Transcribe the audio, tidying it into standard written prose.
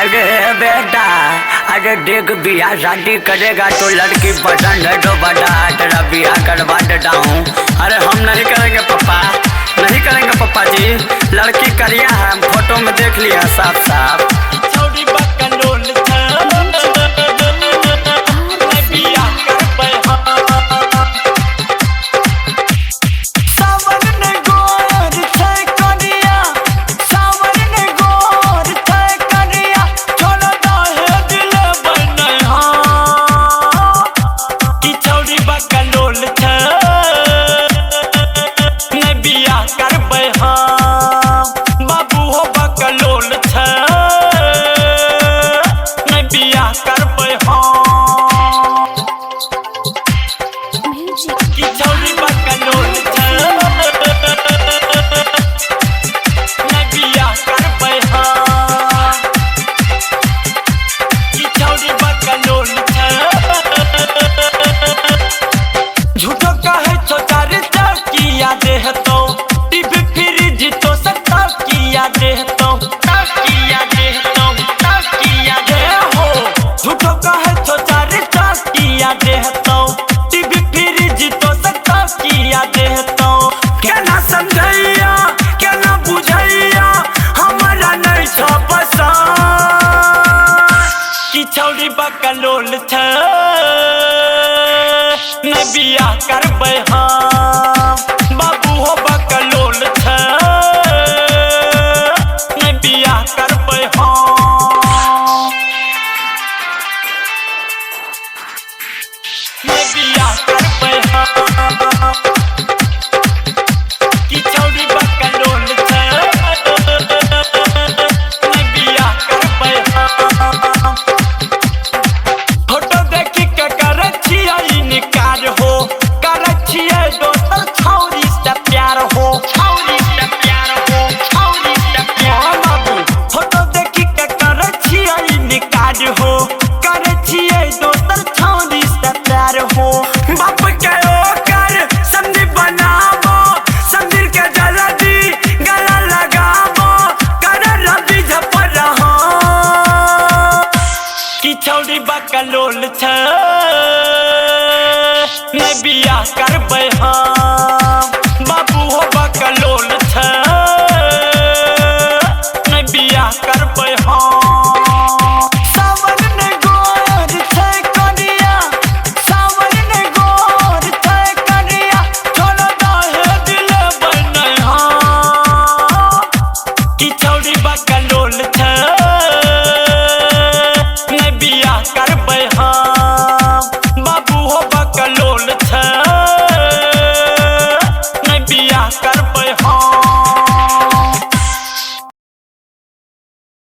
अरे बेटा, अरे देख बियाह शादी करेगा तो लड़की पसंद है तो बता, तेरा बियाह करवा देता हूँ। अरे हम नहीं करेंगे पापा, नहीं करेंगे पापा जी। लड़की करिया है, हम फोटो में देख लिया साफ साफ। बकलोल छ नहीं बियाह करबै हम बाबू हो बकलोल छ नहीं बियाह करबै हम नहीं बियाह करबै हम की छौरी बकलोल छ नहीं बियाह करबै हम बकलोल छ नहीं बियाह करबै हम।